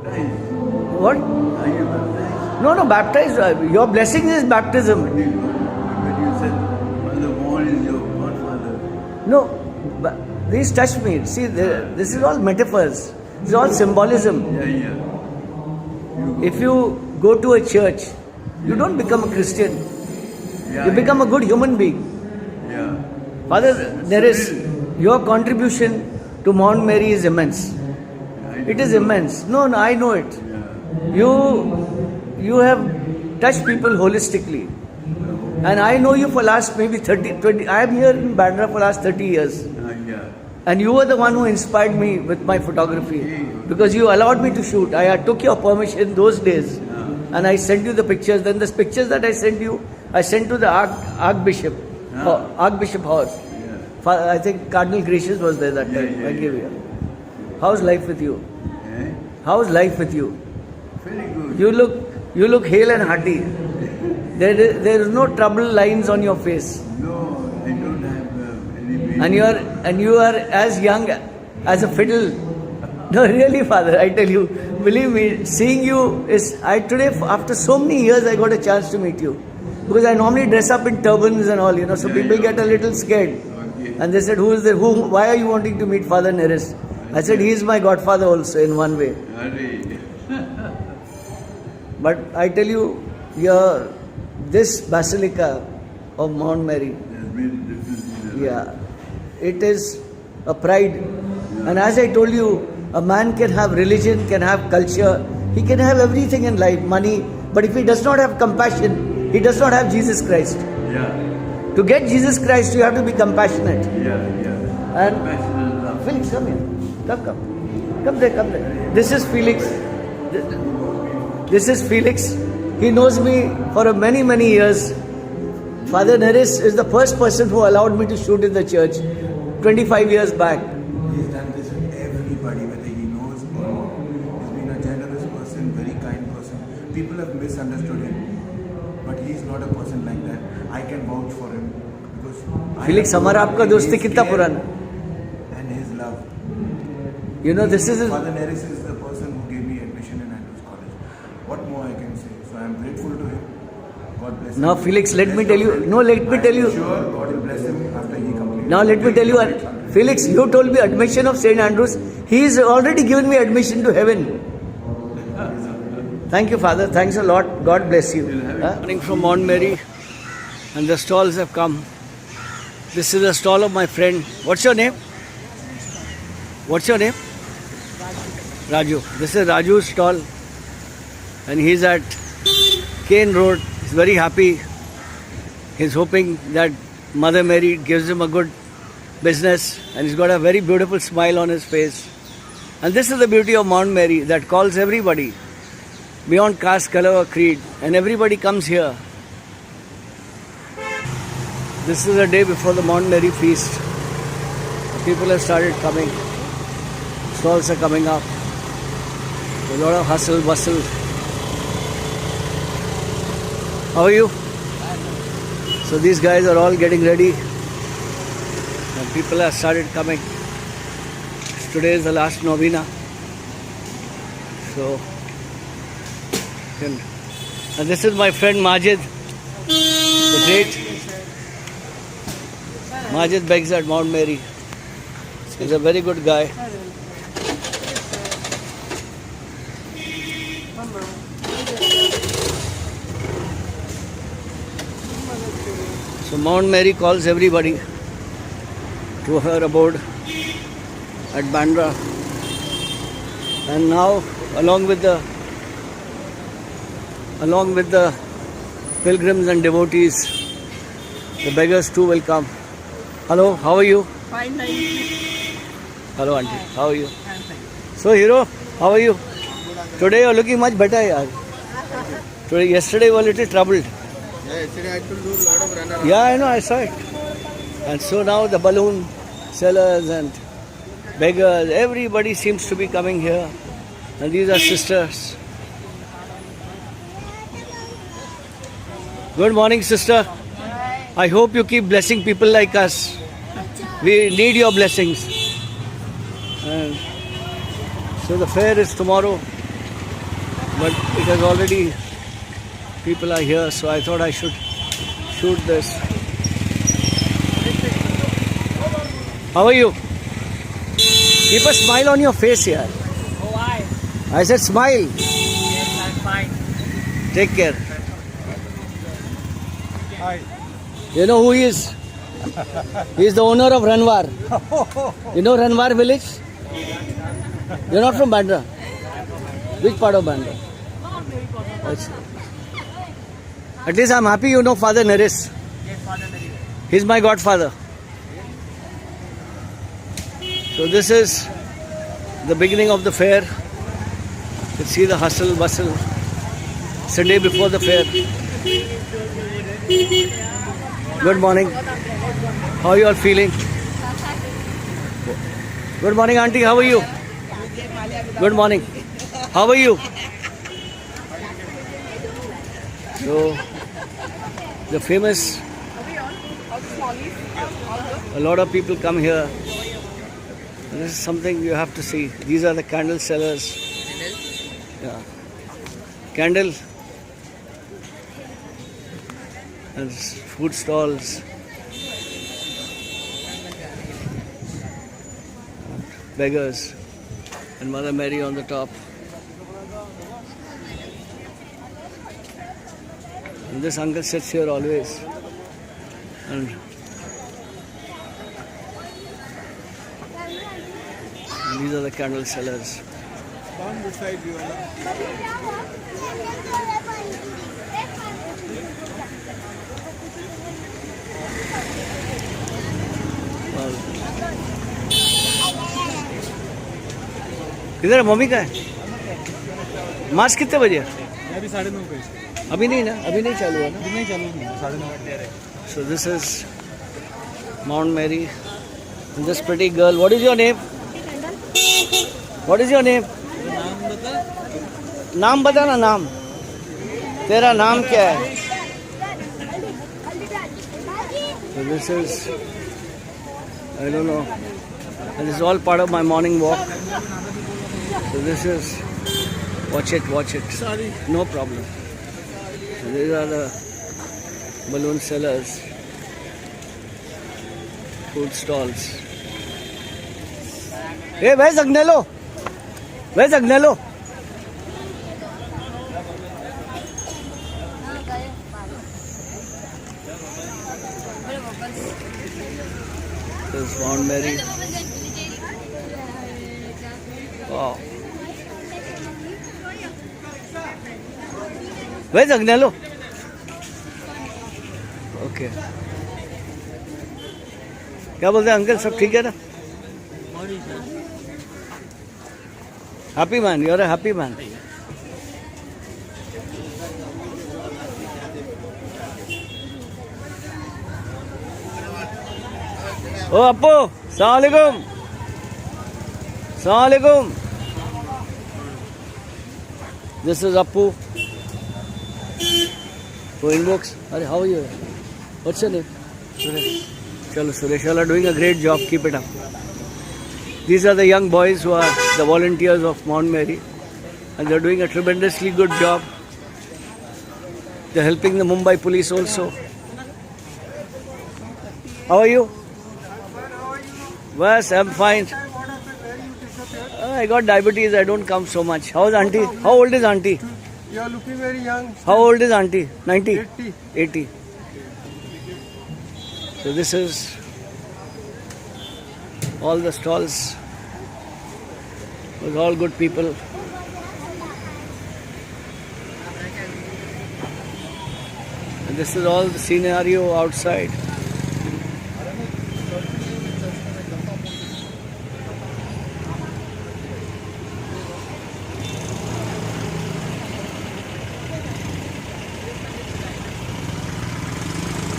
What? Are you baptized? No, baptized. Your blessing is baptism. But you said Mother Moore is your godfather. No, these touch me. See, this is all metaphors. This is all symbolism. Yeah. If you go to a church, you don't become a Christian. Yeah, You become a good human being. Yeah. Father, there is your contribution to Mount Mary is immense. It is immense. No, I know it. You have touched people holistically. And I know you for last maybe 30, 20. I am here in Bandra for last 30 years. Yeah. And you were the one who inspired me with my photography. Because you allowed me to shoot. I took your permission those days. And I sent you the pictures. Then the pictures that I sent you, I sent to the Archbishop. Archbishop House. Yeah. I think Cardinal Gracious was there that time. I gave you. How's life with you? Eh? How's life with you? Very good. You look hale and hearty. There is no trouble lines on your face. No, I don't have any pain. And you are as young as a fiddle. No, really, Father, I tell you, believe me, seeing you is today after so many years I got a chance to meet you. Because I normally dress up in turbans and all, so people get a little scared. Okay. And they said, who is there? Why are you wanting to meet Father Neris? I said, he is my godfather also in one way. But I tell you, this Basilica of Mount Mary, it is a pride. And as I told you, a man can have religion, can have culture, he can have everything in life, money, but if he does not have compassion, he does not have Jesus Christ. Yeah. To get Jesus Christ, you have to be compassionate. Yeah. And Passionate love. Felix, come here. Come there. This is Felix. This is Felix. He knows me for many, many years. Father Neris is the first person who allowed me to shoot in the church 25 years back. He's done this with everybody, whether he knows or not. He's been a generous person, very kind person. People have misunderstood him, but he's not a person like that. I can vouch for him because Felix, हमारा आपका दोस्ती कितना पुराना? And his love. This is Father Neris is the person who gave me admission in Andrews College. What more I can say? So I am grateful to him. God bless him. Now, Felix, let me tell you. No, let me tell you. I'm sure God will bless him after he completes. Now, let me tell you. Felix, you told me admission of St. Andrews. He is already given me admission to heaven. Thank you, Father. Thanks a lot. God bless you. Coming from Mount Mary, and the stalls have come. This is the stall of my friend. What's your name? What's your name? Raju. This is Raju's stall, and he's at Kane Road. He's very happy. He's hoping that Mother Mary gives him a good business, and he's got a very beautiful smile on his face. And this is the beauty of Mount Mary that calls everybody beyond caste, color or creed, and everybody comes here. This is the day before the Mount Mary feast. People have started coming. Stalls are coming up. A lot of hustle, bustle. How are you? So these guys are all getting ready. And people have started coming. Today is the last novena. So, and this is my friend Majid, the great Majid begs at Mount Mary. He's a very good guy. So Mount Mary calls everybody to her abode at Bandra. And now, along with the pilgrims and devotees, the beggars too will come. Hello, how are you? Fine, thank you. Hello, auntie. How are you? So, Hero, how are you? Today you're looking much better, yaar. Yesterday you were a little troubled. Yeah, yesterday I had to do a lot of runner. Yeah, I know, I saw it. And so now the balloon sellers and beggars, everybody seems to be coming here. And these are sisters. Good morning, sister. I hope you keep blessing people like us. We need your blessings. And so the fair is tomorrow. but it has already, people are here, so I thought I should shoot this. How are you? Keep a smile on your face here. Oh, why? I said smile. Yes, I'm fine. Take care. Hi. You know who he is? He is the owner of Ranwar. You know Ranwar village? You're not from Bandra? Which part of Bandra? Achha. At least I'm happy you know Father Naresh. Yes, Father Nari. He's my godfather. So this is the beginning of the fair. You can see the hustle bustle. It's the day before the fair. Good morning. How are you all feeling? Good morning, auntie. How are you? Good morning. How are you? So, the famous, a lot of people come here. This is something you have to see. These are the candle sellers. Yeah. Candle and food stalls. Beggars and Mother Mary on the top. And this uncle sits here always. And these are the candle sellers. Down beside you. Wow. किधर है mummy का है मार्च कितने बजे अभी 9:30 बजे अभी नहीं ना अभी नहीं चालू है ना नहीं चालू नहीं 9:30 So this is Mount Mary. And this pretty girl. What is your name? What is your name? नाम बता नाम बता ना नाम. तेरा नाम क्या है? So this is, I don't know. And this is all part of my morning walk. So this is, watch it, watch it. Sorry. No problem. So these are the balloon sellers, food stalls. Hey, where's Agnello? Where's Agnello? This is Mount Mary. Wow. Where's Agnello? Okay. क्या बोलते हैं uncle सब ठीक है ना happy man you are a happy man oh Appu सलाम अलैकुम सलाम अलैकुम this is Appu who invokes अरे how you what's your name Chalo, Suresh, you are doing a great job. Keep it up. These are the young boys who are the volunteers of Mount Mary, and they are doing a tremendously good job. They are helping the Mumbai police also. How are you? Yes, I'm fine. I got diabetes. I don't come so much. How is auntie? How old is auntie? You are looking very young. How old is auntie? 90? 80. 80. So this is all the stalls with all good people. And this is all the scenario outside.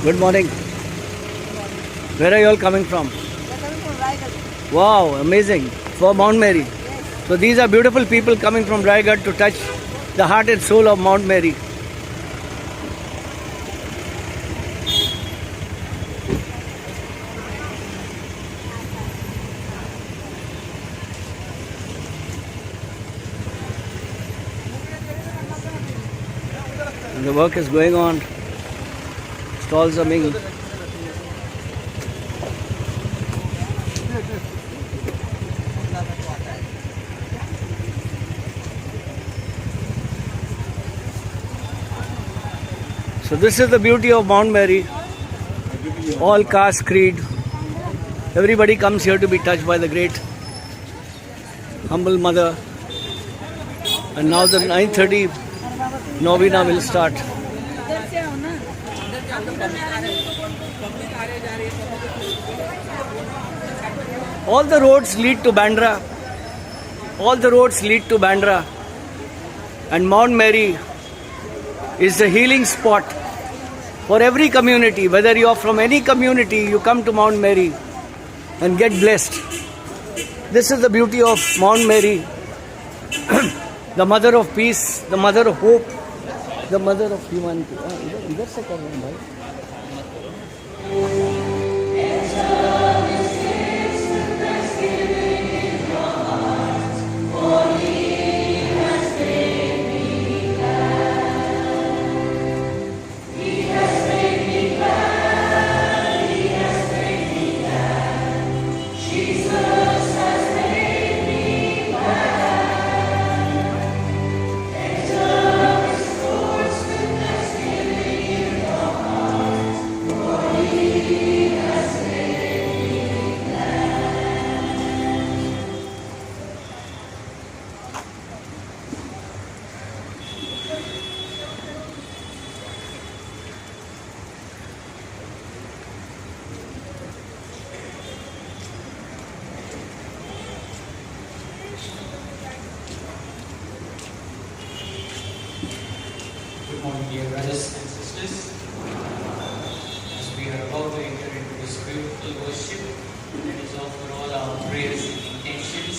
Good morning. Where are you all coming from? We are coming from Raigad. Wow, amazing. For Mount Mary. Yes. So these are beautiful people coming from Raigad to touch the heart and soul of Mount Mary. And the work is going on. Stalls are being. So this is the beauty of Mount Mary. All caste, creed. Everybody comes here to be touched by the great, humble mother. And now the 9:30 novena will start. All the roads lead to Bandra. All the roads lead to Bandra. And Mount Mary is the healing spot for every community. Whether you are from any community, you come to Mount Mary and get blessed. This is the beauty of Mount Mary, the mother of peace, the mother of hope, the mother of humanity. इधर से कर रहे हैं भाई. Good morning, dear brothers and sisters. As we are about to enter into this beautiful worship, let us offer all our prayers and intentions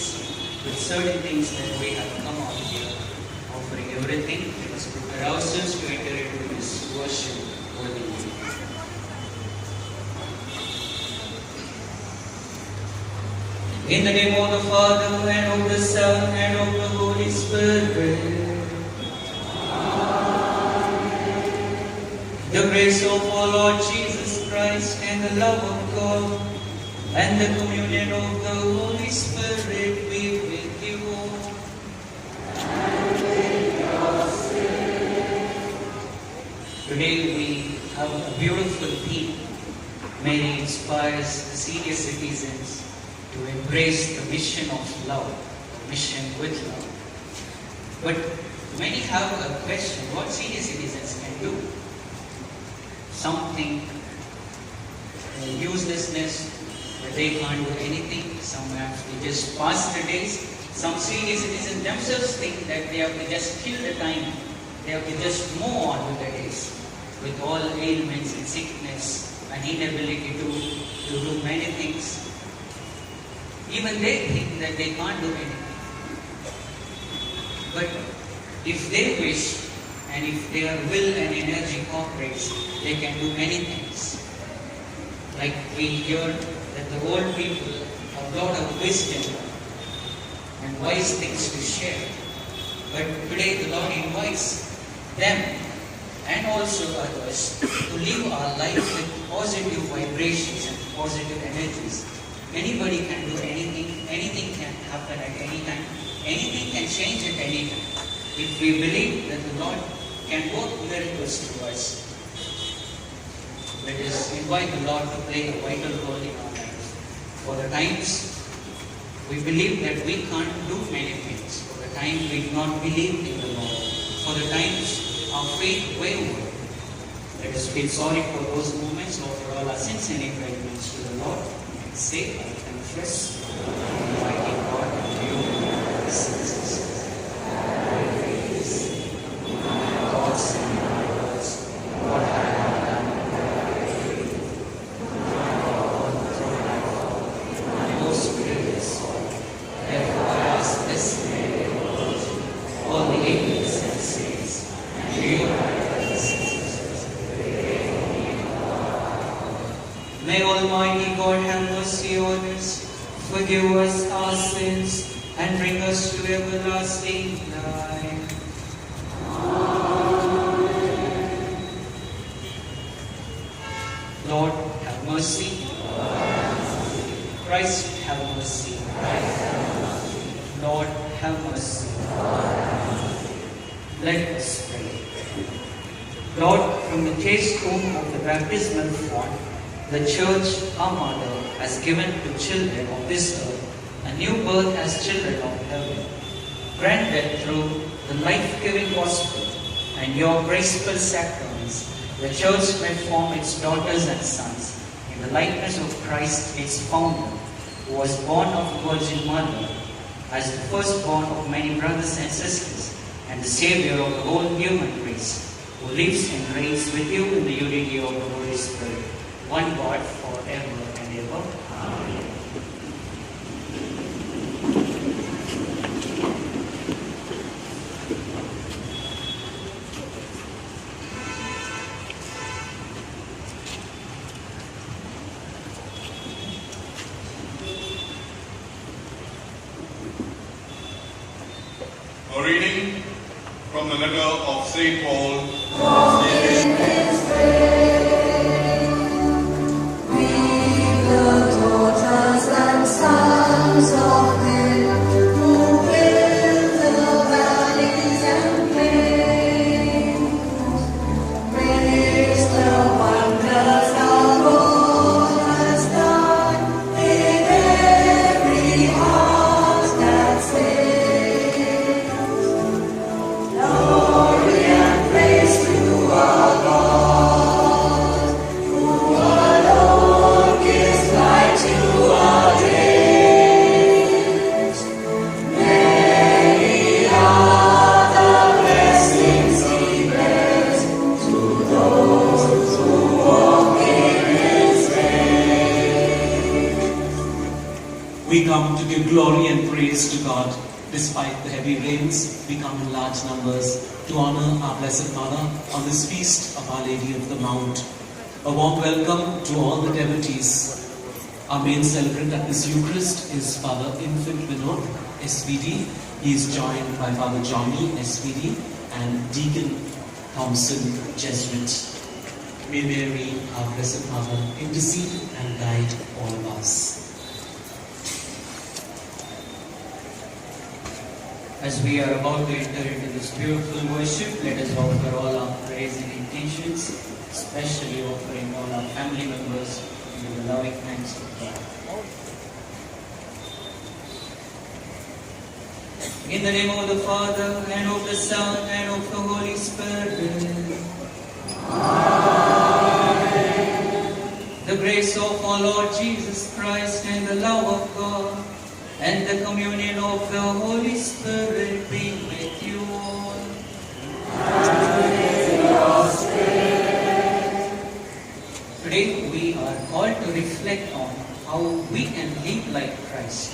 with certain things that we have come out here, offering everything. Let us prepare ourselves to enter into this worship worthily. In the name of the Father, and of the Son, and of the Holy Spirit. The grace of our Lord Jesus Christ and the love of God and the communion of the Holy Spirit be with you all. Today we have a beautiful theme. Mary inspires the senior citizens to embrace the mission of love, mission with love. But many have a question, what senior citizens can do? Something uselessness, that they can't do anything. Some have to just pass the days. Some senior citizens themselves think that they have to just kill the time. They have to just move on with the days, with all ailments and sickness and inability to do many things. Even they think that they can't do anything. But if they wish, and if their will and energy cooperates, they can do many things. Like we hear that the old people have a lot of wisdom and wise things to share. But today the Lord invites them and also others to live our life with positive vibrations and positive energies. Anybody can do anything, anything can happen at any time, anything can change at any time. If we believe that the Lord can work miracles through us, let us invite the Lord to play a vital role in our lives. For the times we believe that we can't do many things, for the time we do not believe in the Lord, for the times our faith wavered, let us feel sorry for those moments, offer all our sins and indictments to the Lord, and say, I confess, inviting God to you, my sins. May Almighty God have mercy on us, forgive us our sins, and bring us to everlasting life. Amen. mercy. Christ, have mercy. Lord, have mercy. Let us pray. Lord, from the chaste womb of the baptismal font, the Church, our Mother, has given to children of this earth a new birth as children of heaven. Grant that through the life-giving gospel and your graceful sacraments, the Church may form its daughters and sons in the likeness of Christ, its founder, who was born of the Virgin Mother, as the firstborn of many brothers and sisters, and the Savior of the whole human race, who lives and reigns with you in the unity of the Holy Spirit, one God, forever and ever. Amen. A reading from the letter of St. Paul. We come to give glory and praise to God. Despite the heavy rains, we come in large numbers to honor our Blessed Mother on this feast of Our Lady of the Mount. A warm welcome to all the devotees. Our main celebrant at this Eucharist is Father Infant Vinod, SVD. He is joined by Father Johnny, SVD, and Deacon Thompson, Jesuit. May Mary, our Blessed Mother, intercede and guide all of us. As we are about to enter into this beautiful worship, let us offer all our prayers and intentions, especially offering all our family members into the loving hands of God. In the name of the Father, and of the Son, and of the Holy Spirit. Amen. The grace of our Lord Jesus Christ and the love of God and the communion of the Holy Spirit be with you all. And with your spirit. Today we are called to reflect on how we can live like Christ.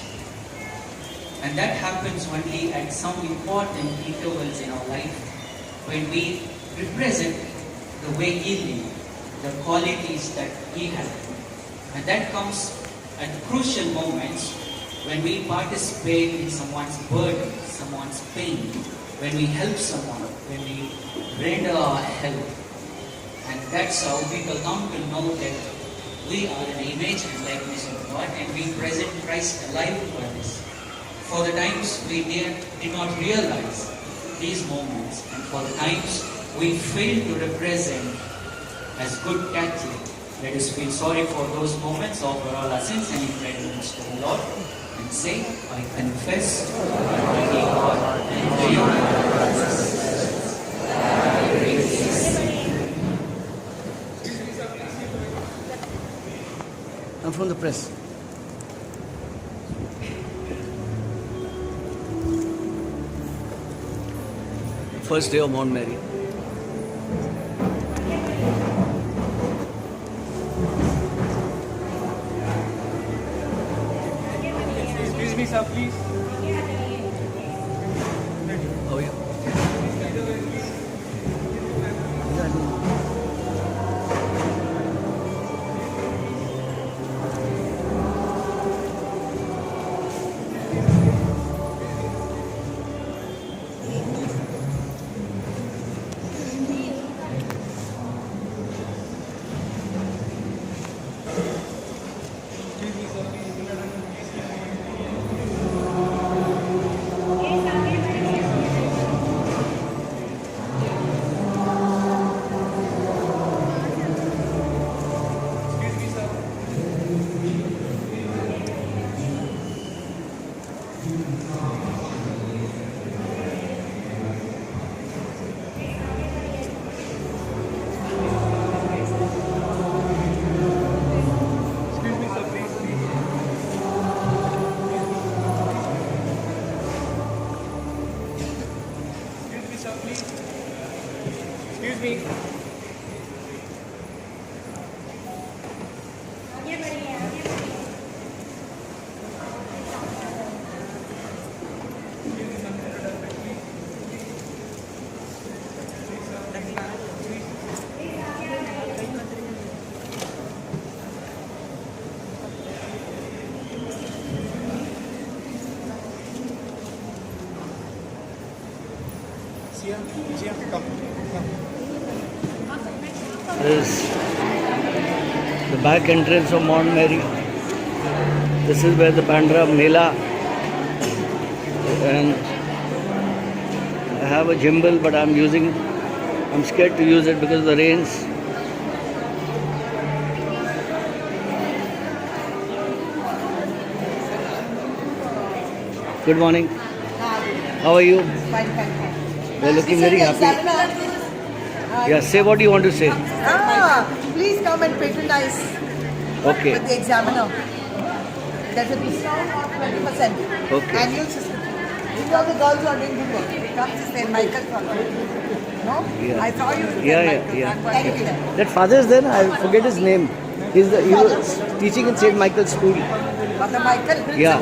And that happens only at some important intervals in our life when we represent the way He lived, the qualities that He had. And that comes at crucial moments when we participate in someone's burden, someone's pain, when we help someone, when we render our help. And that's how people come to know that we are an image and likeness of God and we present Christ alive for us. For the times we did not realize these moments, and for the times we fail to represent as good Catholics, let us feel sorry for those moments, offer all our sins and impediments to the Lord, and say, I confess to Almighty God and to you, that I greatly sin. I'm from the press. First day of Mount Mary. Excuse me, sir, please. Oh yeah. sir, please. Excuse me. This is the back entrance of Mount Mary. This is where the Bandra Mela, and I have a gimbal, but I'm scared to use it because of the rains. Good morning. How are you? You're looking very happy. Yeah, say what you want to say. Please come and patronize Okay. with the examiner. That will be 20%. Okay. Annual system. These are the girls who are doing good work. They come to St. Michael's for No? Yeah. I saw you. at St. Yeah, Michael's. yeah. I'm quite happy there. That father is there, I forget his name. He was teaching in St. Michael's School. Father Michael, principal. Yeah.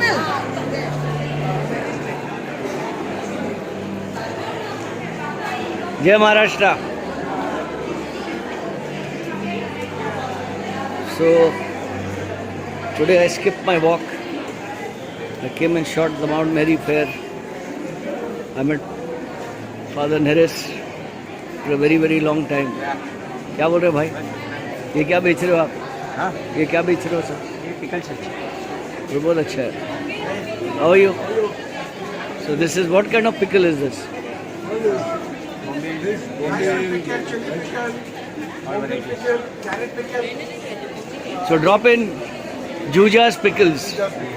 Jai Maharashtra. So today I skipped my walk. I came and shot the Mount Mary Fair. I met Father Neres for a very, very long time. क्या बोल रहे हो भाई? ये क्या बेच रहे हो आप? हाँ? ये क्या बेच रहे हो सर? ये पिकल चटनी। ये बहुत अच्छा है। How are you? So this is, what kind of pickle is this? So drop in Juja's pickles.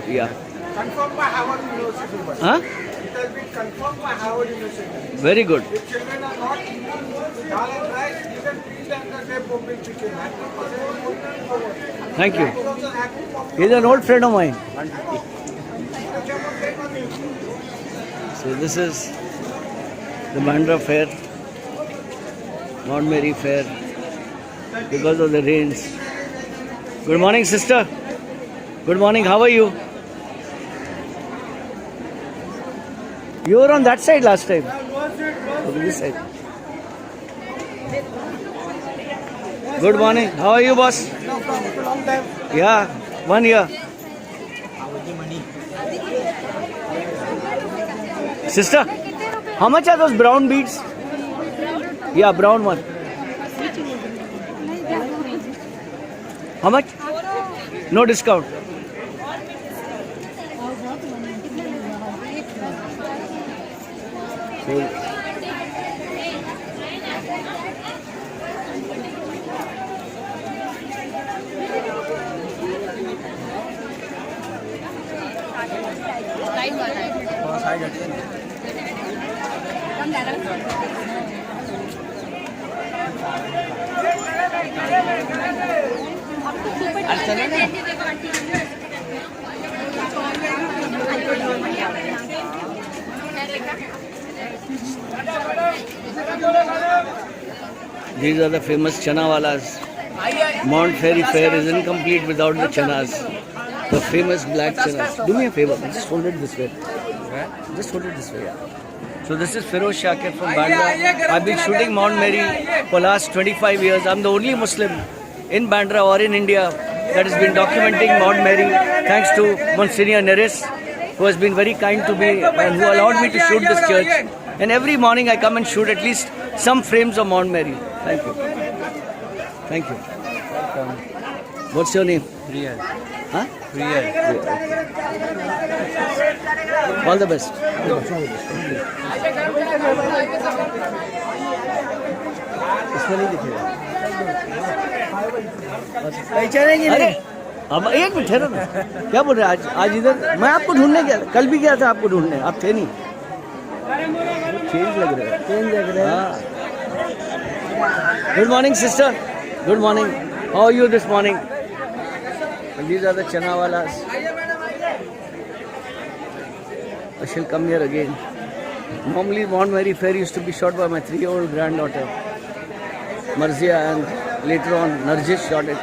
Yeah. Confirmed by Harvard University. Huh? It has been confirmed by Harvard University. Very good. If children are not eating dal and rice, you can feed them the day pumping chicken. Thank you. He's an old friend of mine. So this is the Bandra Fair, Mount Mary Fair, because of the rains. Good morning, sister. Good morning. How are you? You were on that side last time. Look at this side. Good morning. How are you, boss? No problem. It's a long time. Yeah, 1 year. Sister, how much are those brown beads? Yeah, brown one. How much? No discount. So, these are the famous chana walas. Mount Fairy Fair is incomplete without the chanas. The famous black chanas. Do me a favor, just hold it this way. Just hold it this way. So this is Feroz Shakir from Bandra. I've been shooting Mount Mary for last 25 years. I'm the only Muslim in Bandra or in India that has been documenting Mount Mary, thanks to Monsignor Neres, who has been very kind to me and who allowed me to shoot this church. And every morning I come and shoot at least some frames of Mount Mary. Thank you. Thank you. What's your name? Riyal. Huh? Riyal. All the best. इसमें नहीं दिखेगा। अरे अब एक minute ठहरो ना। क्या बोल रहे हैं आज इधर मैं आपको ढूंढने गया, कल भी गया था आपको ढूंढने, आप थे नहीं। चेंज लग रहा है। चेंज लग रहा है। Good morning, sister. Good morning. How are you this morning? And these are the chana walas. I shall come here again. Normally, Mount Mary Fair used to be shot by my 3-year-old granddaughter, Marzia, and later on, Narjis shot it.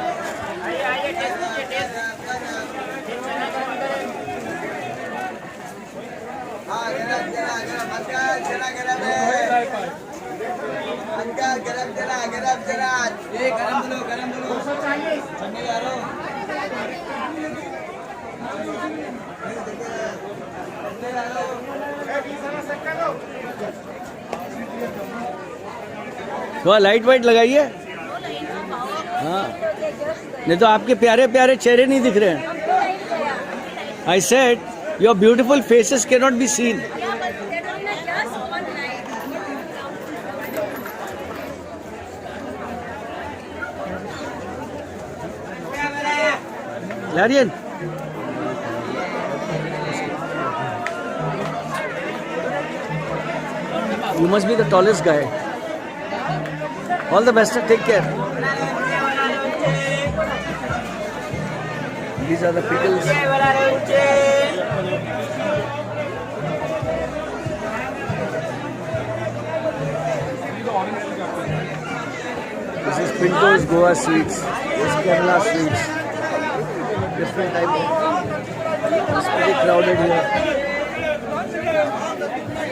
थोड़ा light white लगाइए। हाँ, नहीं तो आपके प्यारे प्यारे चेहरे नहीं दिख रहे हैं। I said your beautiful faces can not be seen. Larian, you must be the tallest guy. All the best, take care. These are the pickles. This is Pinto's Goa sweets. This is Kerala sweets. Different type of. It's pretty crowded here.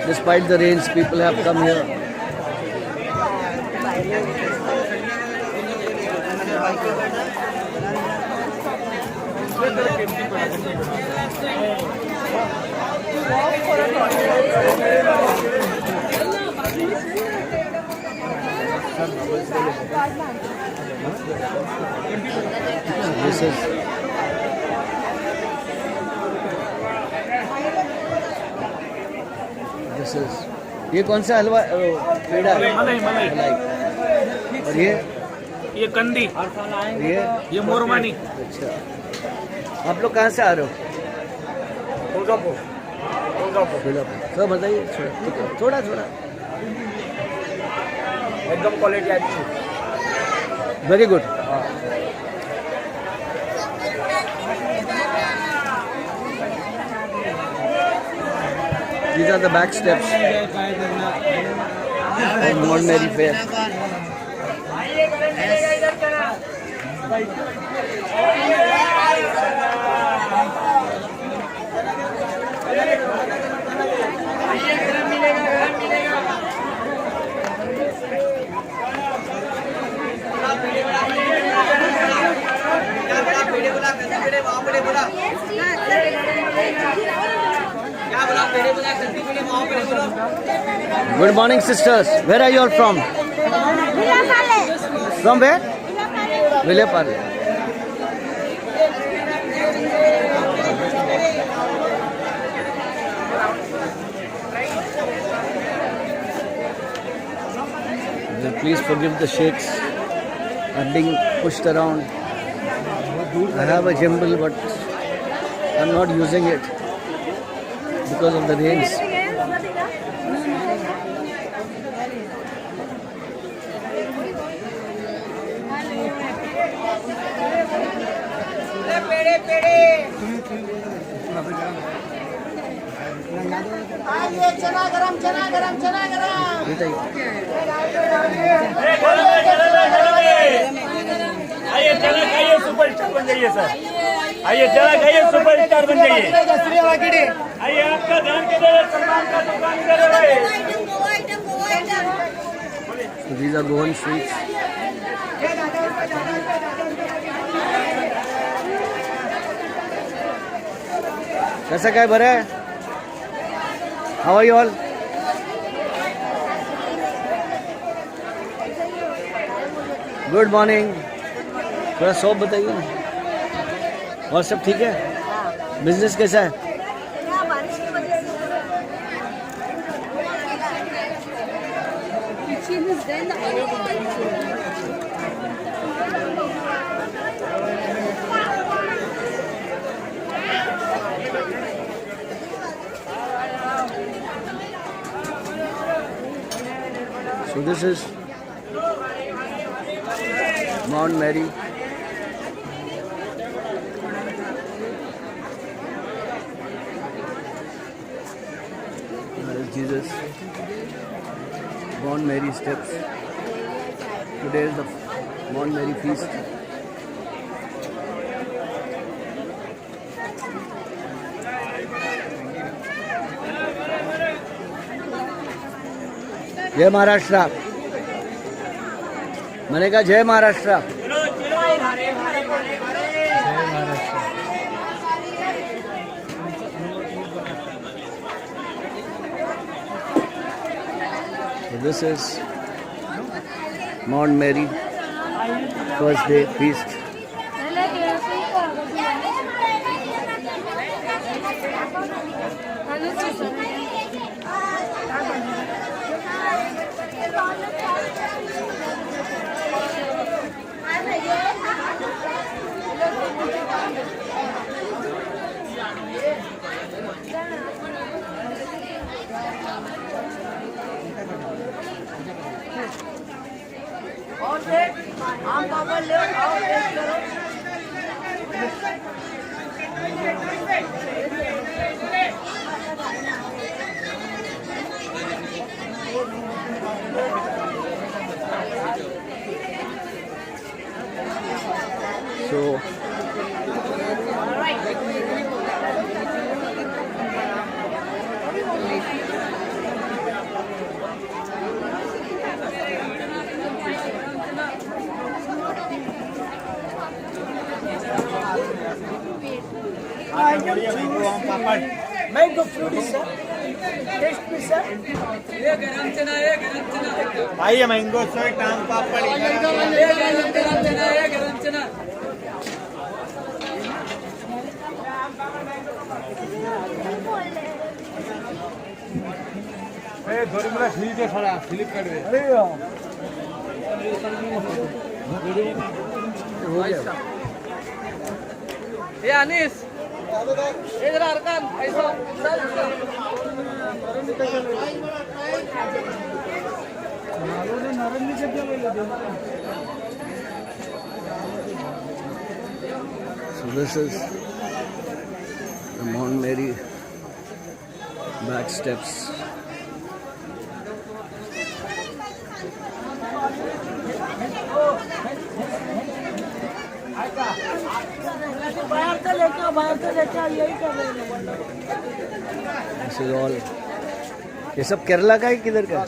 Despite the rains, people have come here. This is ये कौन सा हलवा पेड़ा है? मलाई। और ये कंदी, ये मोरमानी। अच्छा, आप लोग कहाँ से आ रहे हो? दुर्गापुर। तो बताइए थोड़ा एकदम क्वालिटी अच्छी। Very good. These are the back steps of Mount Mary Fair. Good morning, sisters. Where are you all from? From where? Vilayapalli. Please forgive the shakes. I'm being pushed around. I have a gimbal, but I'm not using it because of the rains. चना गरम। आइए चला खाइए, superstar बन जाइए sir. आइए चला खाइए, सुपरस्टार बन जाइए। आइए आपका ध्यान के लिए सम्मान का दुकान करे भाई। These are Goan sweets. कैसा काय बरं आहे? How are you all? Good morning. थोड़ा शॉप बताइए ना। और सब ठीक है? बिजनेस कैसा है? बारिश की वजह So this is Mount Mary. Jesus. Mount Mary steps. Today is the Mount Mary feast. जय महाराष्ट्र. मैंने कहा जय Maharashtra. So this is Mount Mary first day feast. और देख आम पापा ले और देख करो So mango fruit is sir taste me sir आइए मैंगो स्वीट आम पापड़ ठीक है खड़ा स्लिप कर दे ये अनीस इधर अरकान ऐसा So this is the Mount Mary back steps. बाहर से लेकर यही कर रहे हैं This is all. ये सब केरला का है किधर का?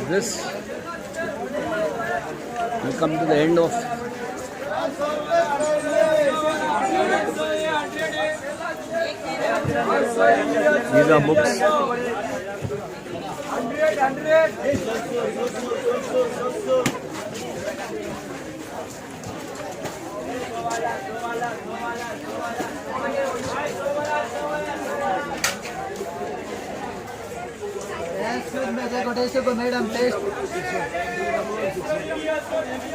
This we come to the end of these are books. Madam taste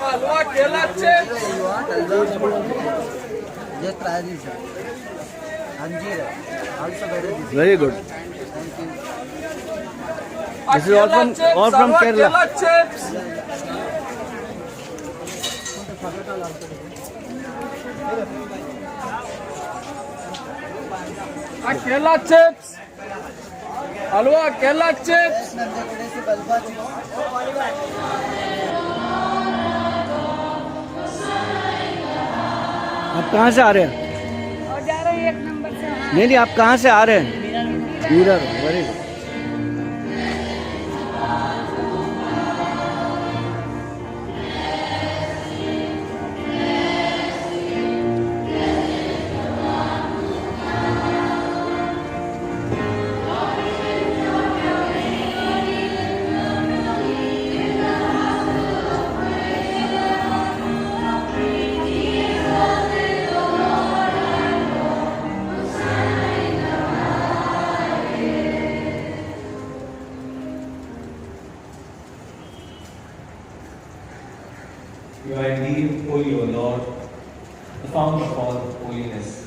halwa kela chips just try this Anjeer also better this Very good. This is all from Kerala. केला चिप्स केला chips हलवा kela chips आप कहाँ से आ रहे हैं? और जा रहे हैं 1 नंबर से नहीं आप कहाँ से आ रहे हैं? Mirror. Very good. holiness.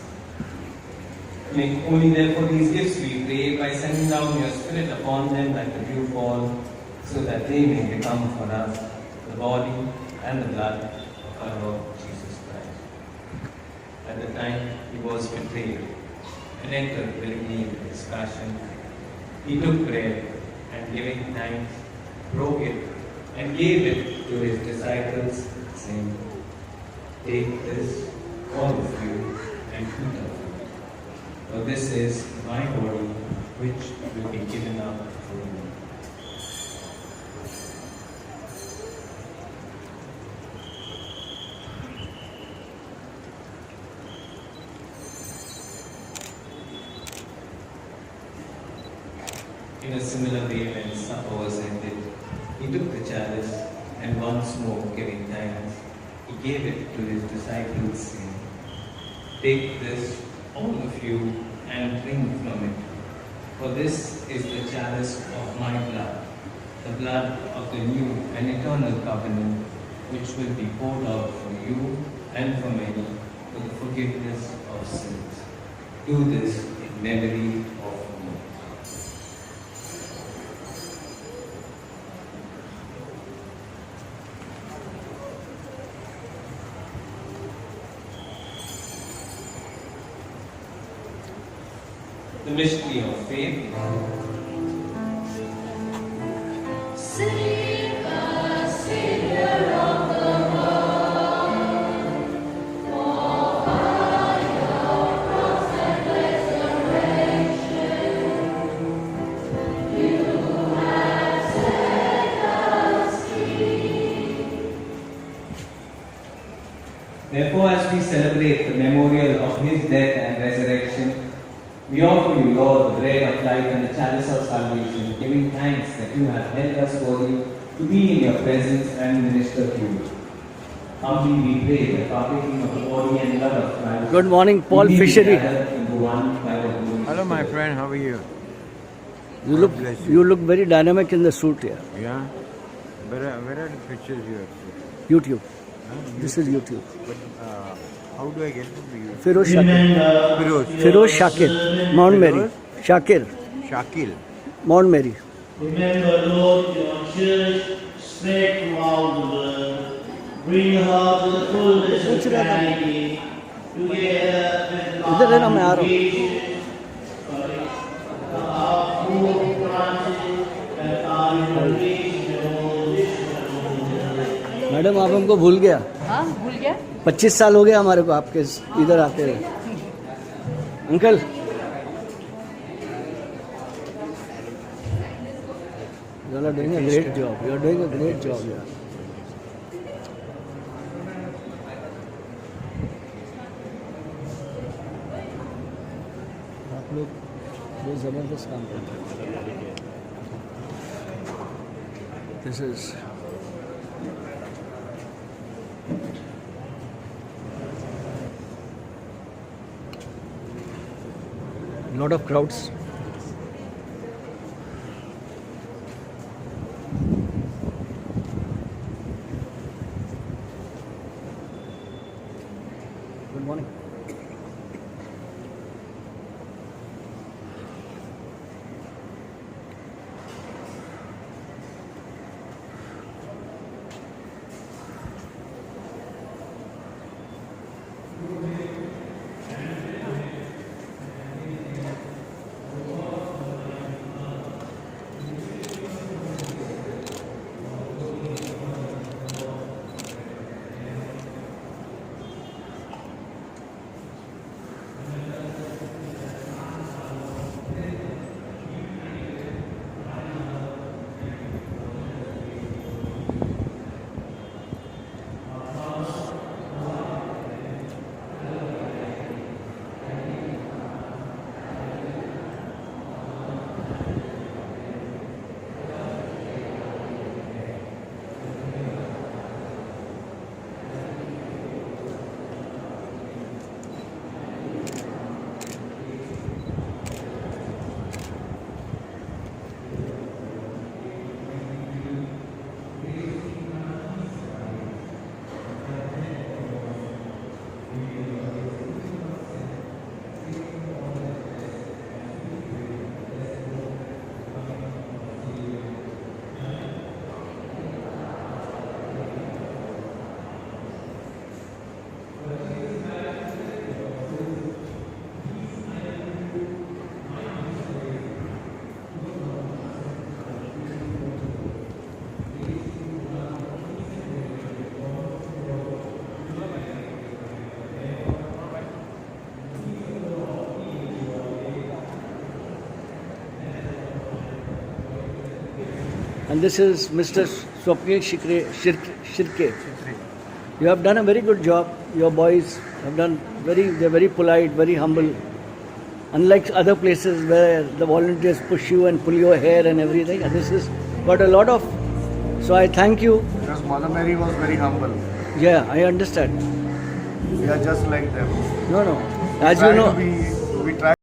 Make only therefore these gifts, we pray, by sending down your Spirit upon them like a dew fall, so that they may become for us the body and the blood of our Lord Jesus Christ. At the time he was betrayed and entered willingly into his passion, he took bread and giving thanks, broke it and gave it to his disciples, saying, "Take this, all of you, and eat of it. For this is my body, which will be given up for you." In a similar way, when supper was ended, he took the chalice and once more giving thanks, he gave it to his disciples, saying, "Take this, all of you, and drink from it. For this is the chalice of my blood, the blood of the new and eternal covenant, which will be poured out for you and for many for the forgiveness of sins. Do this in memory of me." The mystery of faith. Therefore, as we celebrate the memorial of his death and resurrection, we offer you, Lord, the bread of life and the chalice of salvation, giving thanks that you have held us worthy to be in your presence and minister to you. Humbly we pray that partaking of the body and blood of Christ. Good morning, Paul we be Fishery. gathered into one by the Holy Hello, my Spirit. friend. How are you? You look very dynamic in the suit here. Yeah. Where are the pictures you have? YouTube. Huh? This is YouTube. But how do I get them to you? Firoz Shakir. Firoz. Firoz Shakir. Mount Mary. Shakir. Shakil. Mount Mary. Remember, Lord, your church spread throughout the world. Bring her to the fullness of humanity, together with the इधर है ना, मैं आ रहा हूँ. congregation, our poor branches that are in the region of this. Madam आप हमको भूल गया. हाँ भूल गया 25 साल हो गया हमारे को आपके इधर आते हुए. Uncle you are doing a great job. You are doing a great job. Yeah. आप लोग बहुत जबरदस्त काम करते हैं. This is lot of crowds. Good morning. And this is Mr. Swapnil Shirke. You have done a very good job. Your boys have done they're very polite, very humble. Unlike other places where the volunteers push you and pull your hair and everything, and this is got a lot of. So I thank you. Because Mother Mary was very humble. Yeah, I understand. We are just like them. No. As you know, We try.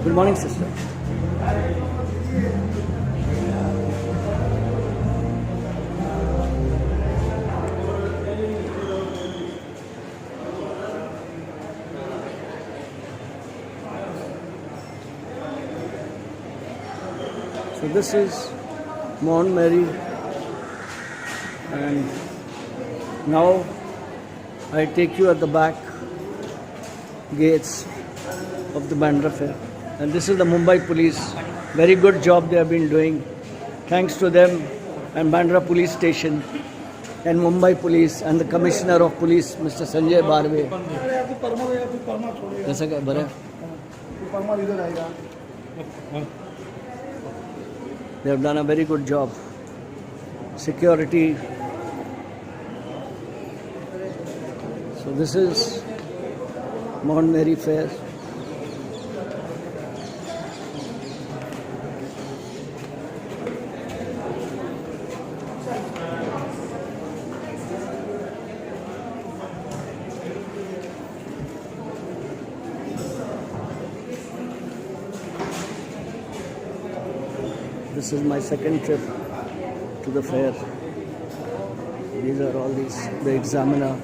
good morning, sister. So this is Mount Mary, and now I take you at the back gates of the Bandra Fair. And this is the Mumbai Police. Very good job they have been doing. Thanks to them and Bandra Police Station and Mumbai Police and the Commissioner of Police, Mr. Sanjay Barve. कैसा क्या बरा? They have done a very good job. Security. So this is Mount Mary Fair. This is my second trip to the fair. These are all the examiner.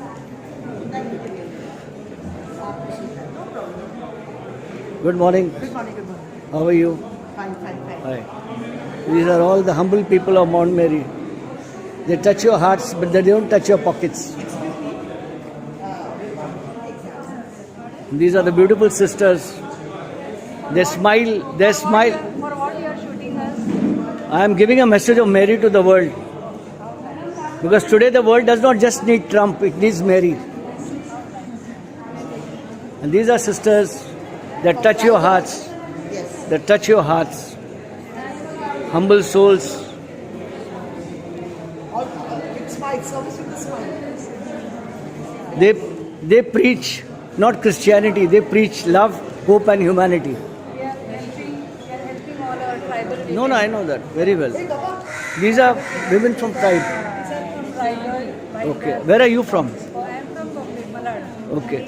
Good morning. Good morning, good morning. How are you? Fine. Hi. These are all the humble people of Mount Mary. They touch your hearts, but they don't touch your pockets. These are the beautiful sisters. They smile. For what you are shooting us? I am giving a message of Mary to the world. Because today the world does not just need Trump, it needs Mary. And these are sisters that touch your hearts. Yes. That touch your hearts. Humble souls. With smile, service with a smile. They preach not Christianity, they preach love, hope and humanity. We are helping all our tribal relatives. No, I know that very well. These are women from tribe. These are from tribal. Okay. Where are you from? I am from Bombay, Malad. Okay.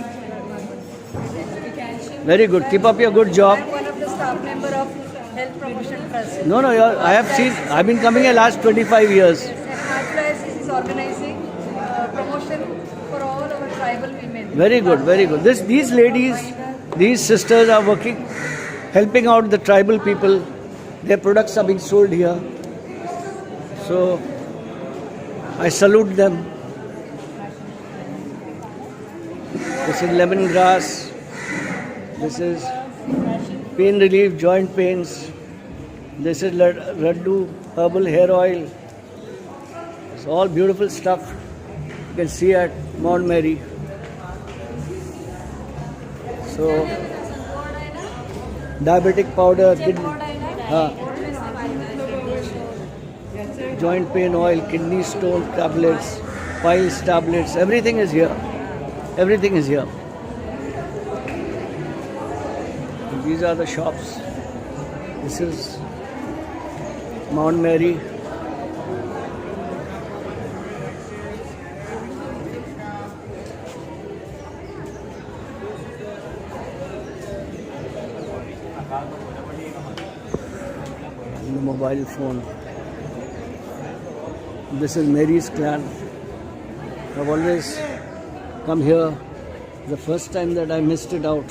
Very good. Keep up your good job. I'm one of the staff member of Health Promotion Trust. No, I have seen, I've been coming here last 25 years. And Heartflies is organizing promotion for all our tribal women. Very good, very good. These ladies, these sisters are working, helping out the tribal people. Their products are being sold here. So, I salute them. This is lemongrass. This is pain relief, joint pains. This is Raddu herbal hair oil. It's all beautiful stuff. You can see at Mount Mary. So, diabetic powder, joint pain oil, kidney stone tablets, piles tablets, everything is here. Everything is here. These are the shops. This is Mount Mary. The mobile phone. This is Mary's clan. I've always come here. The first time that I missed it out.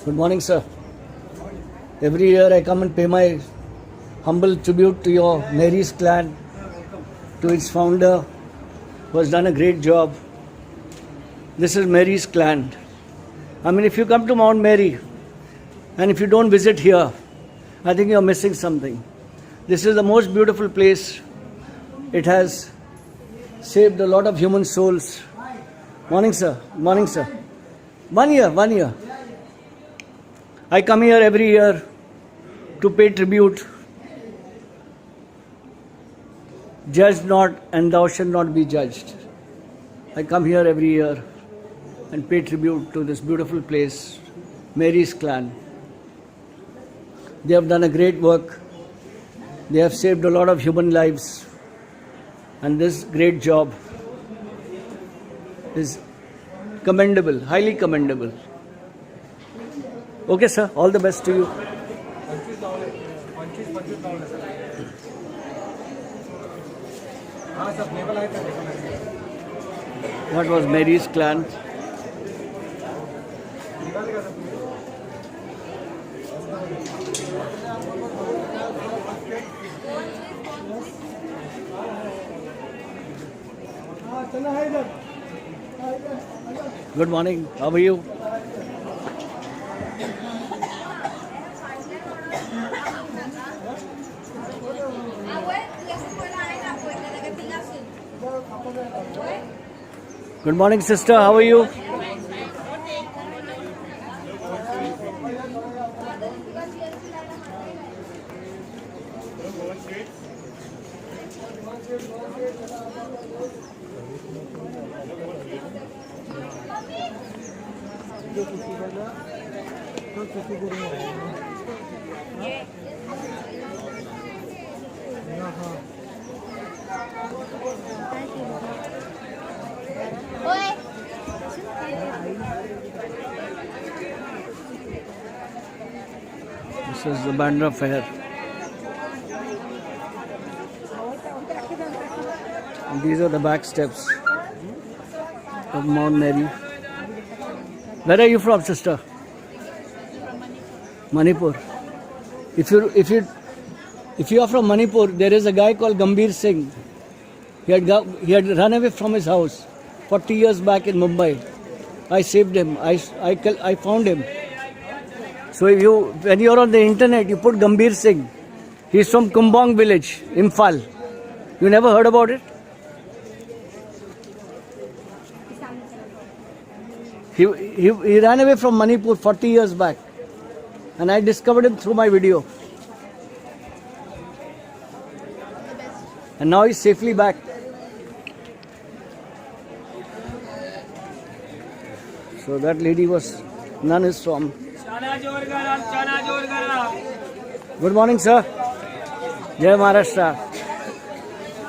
Good morning, sir. Every year I come and pay my humble tribute to your Mary's clan, to its founder, who has done a great job. This is Mary's clan. I mean, if you come to Mount Mary and if you don't visit here, I think you're missing something. This is the most beautiful place. It has saved a lot of human souls. Morning, sir. Morning, sir. 1 year, 1 year. I come here every year to pay tribute. Judge not, and thou shalt not be judged. I come here every year and pay tribute to this beautiful place, Mary's clan. They have done a great work. They have saved a lot of human lives. And this great job is commendable, highly commendable. Okay, sir. All the best to you. What was Mary's clan? Good morning. How are you? Good morning, sister. How are you? This is the Bandra Fair. And these are the back steps of Mount Mary. Where are you from, sister? Manipur. If you are from Manipur, there is a guy called Gambhir Singh. He had run away from his house 40 years back in Mumbai. I saved him. I found him. So when you are on the internet, you put Gambhir Singh. He is from Kumbong village, Imphal. You never heard about it? He ran away from Manipur 40 years back. And I discovered him through my video. And now he's safely back. So that lady was, none is from. Good morning, sir. Jai Maharashtra.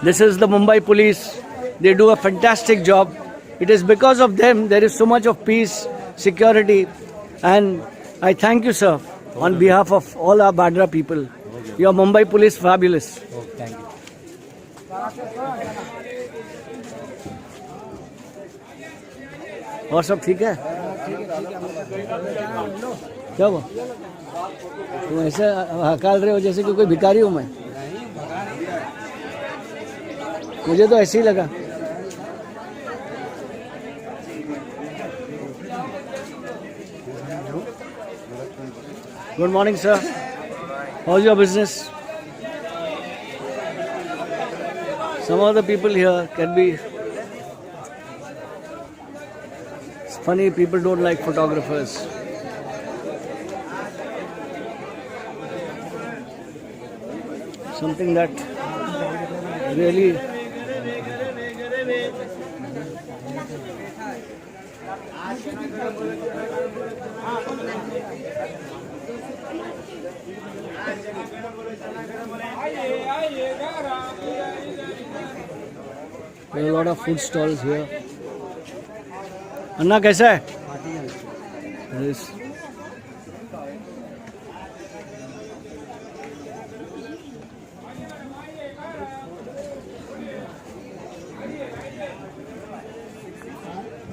This is the Mumbai police. They do a fantastic job. It is because of them there is so much of peace, security, and I thank you, sir, on behalf of all our Bandra people. Your Mumbai police fabulous. Thank you. और सब ठीक है? क्या हुआ? तुम ऐसे हकाल रहे हो जैसे कि कोई भिखारी हूँ मैं. मुझे तो ऐसे ही लगा. Good morning, sir. How's your business? Some of the people here can be funny. People don't like photographers. Something that really there are a lot of food stalls here. अन्ना कैसा है? Yes.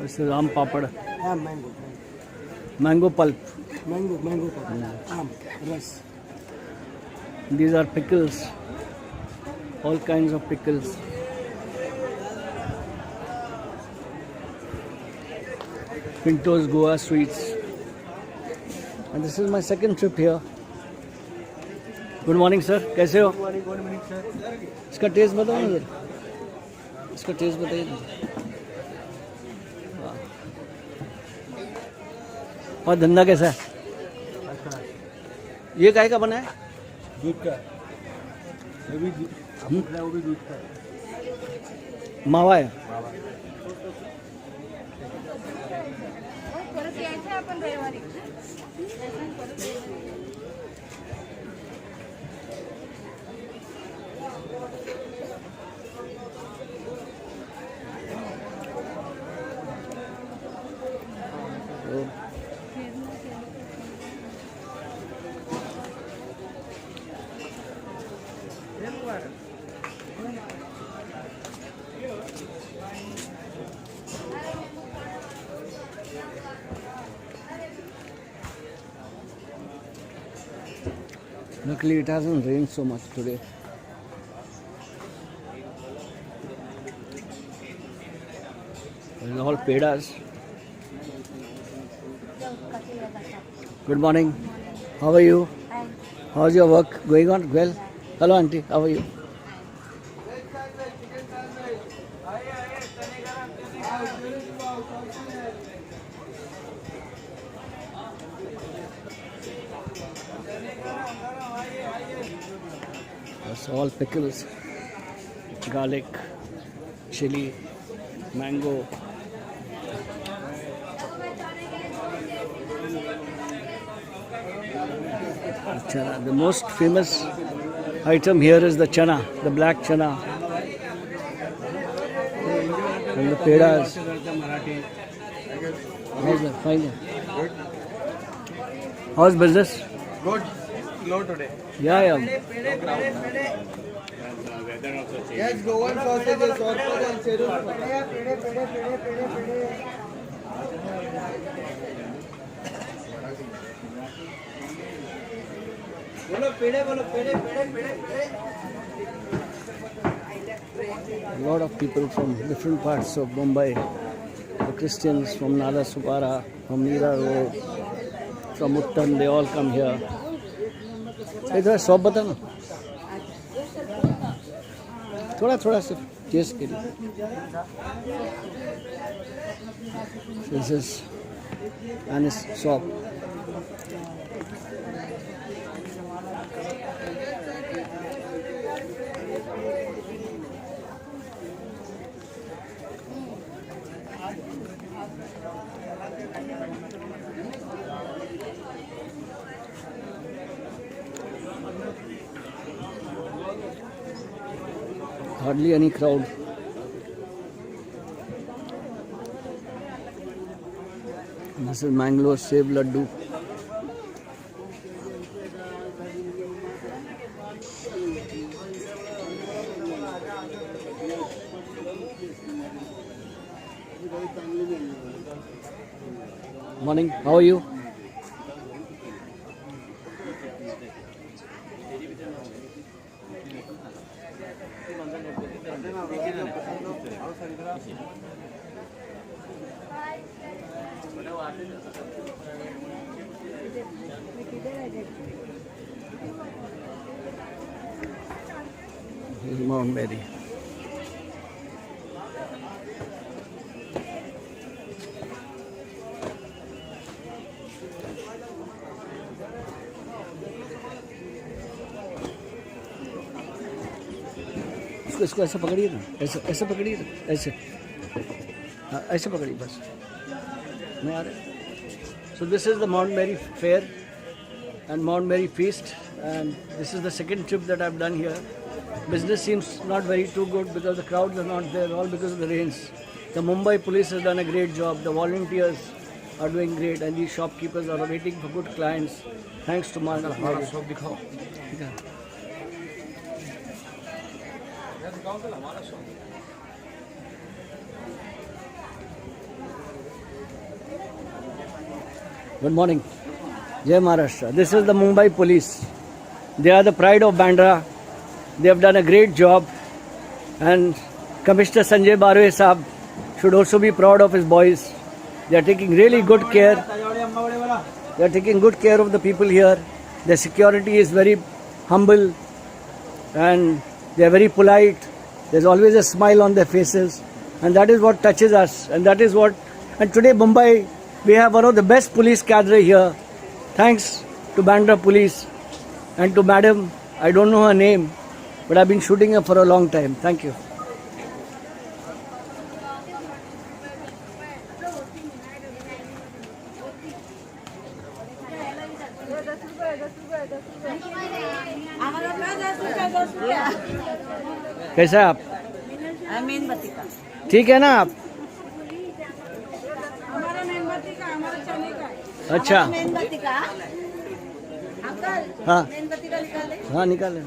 This is Aam Papad. Mango pulp. Mango pulp. Ras. These are pickles. All kinds of pickles. Pinto's Goa sweets. And this is my second trip here. Good morning, sir. कैसे हो? Good morning, sir. इसका test बताओ ना sir. इसका test बताइए ना. और धंधा कैसा है? ये काय का बना है? दूध का. वो भी दूध का. मावा है. Luckily it hasn't rained so much today. These are all pedas. Good morning. How are you? How's your work going on? Well. Hello auntie, how are you? That's all pickles, garlic, chili, mango. Chana. The most famous item here is the chana, the black chana. And the pedas. How's that? Fine. How's business? Good. Slow today. Yeah. Yes, Goan sausages, orphan and cheru. A lot of people from different parts of Mumbai, the Christians from Nala Supara, from Meera Road, from Uttan, they all come here. इधर shop बता ना थोड़ा सिर्फ test के लिए. This is Anis shop. Hardly any crowd. This is Mangalore Save Laddu. Morning, how are you? This is Mount Mary. इसको ऐसे पकड़िए ना, ऐसे ऐसे पकड़िए ना, ऐसे हाँ ऐसे पकड़िए बस मैं आ रहा. So this is the Mount Mary Fair and Mount Mary Feast, and this is the second trip that I've done here. Business seems not very too good because the crowds are not there, all because of the rains. The Mumbai police has done a great job. The volunteers are doing great, and these shopkeepers are waiting for good clients. Thanks to Mount Mary. Good morning. Jai Maharashtra. This is the Mumbai police. They are the pride of Bandra. They have done a great job. And Commissioner Sanjay Barwe Saab should also be proud of his boys. They are taking really good care. They are taking good care of the people here. Their security is very humble and they are very polite. There's always a smile on their faces. And that is what touches us. And that is what... And today Mumbai, we have one of the best police cadre here. Thanks to Bandra Police and to Madam, I don't know her name, but I've been shooting her for a long time. Thank you. कैसा है आप? मेनबत्ती का ठीक है ना आप? हमारा मेनबत्ती का हमारा चने का है. अच्छा मेनबत्ती का अंकल हाँ मेनबत्ती का निकाल दे. हाँ निकाल लें.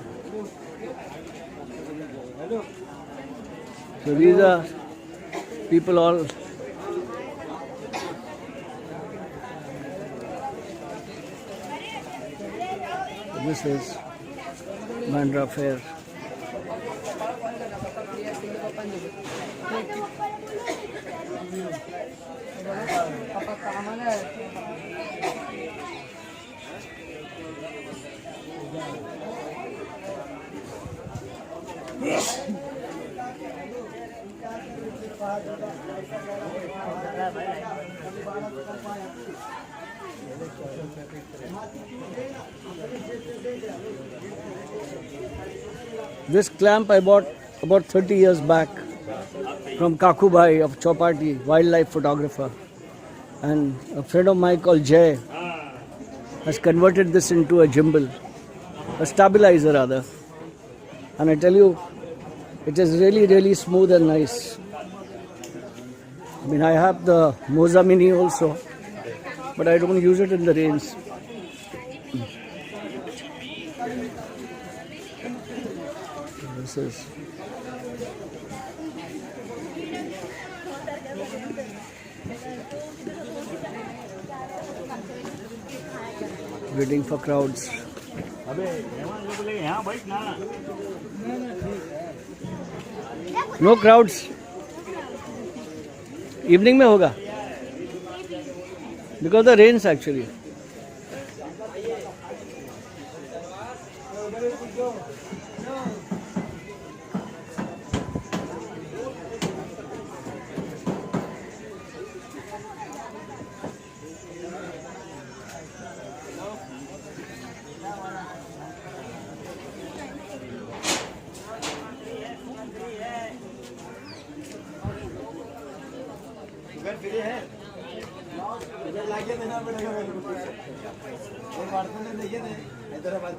So these are people all this is Bandra Fair. This clamp I bought about 30 years back from Kakubhai of Chopati, wildlife photographer. And a friend of mine called Jay has converted this into a gimbal, a stabilizer rather. And I tell you, it is really, really smooth and nice. I mean, I have the Moza Mini also, but I don't use it in the rains. This is waiting for crowds. No crowds. Evening में होगा. Because the rains actually.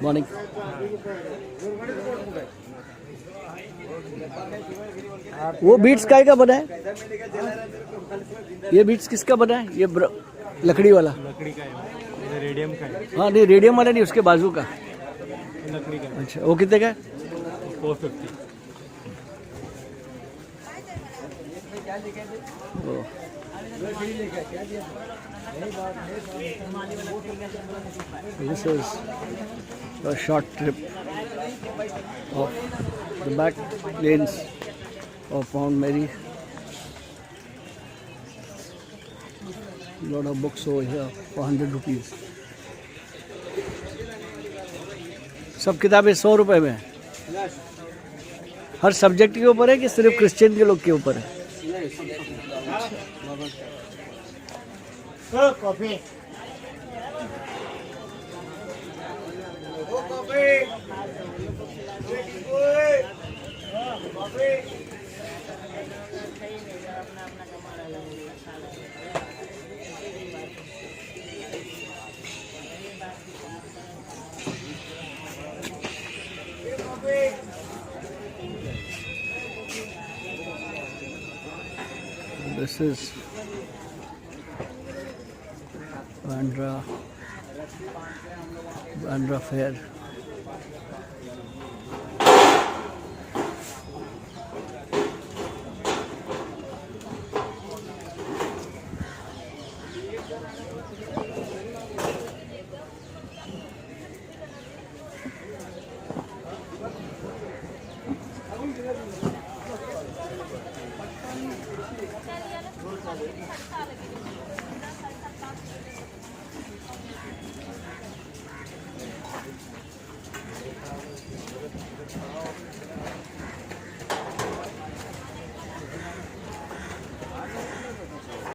Morning. वो beats काय का बना है? ये beats किसका बना है? ये लकड़ी वाला? लकड़ी का है, रेडियम का है, हाँ नहीं, रेडियम वाला नहीं, उसके बाजू का। लकड़ी का अच्छा, वो कितने का है? 450। ओ, this is a short trip of the back lanes of Mount Mary. Lot of books over here for 100 rupees. सब किताबें 100 रुपए में है। हर सब्जेक्ट के ऊपर है कि सिर्फ क्रिश्चियन के लोग के ऊपर है? Coffee This is Bandra Fair.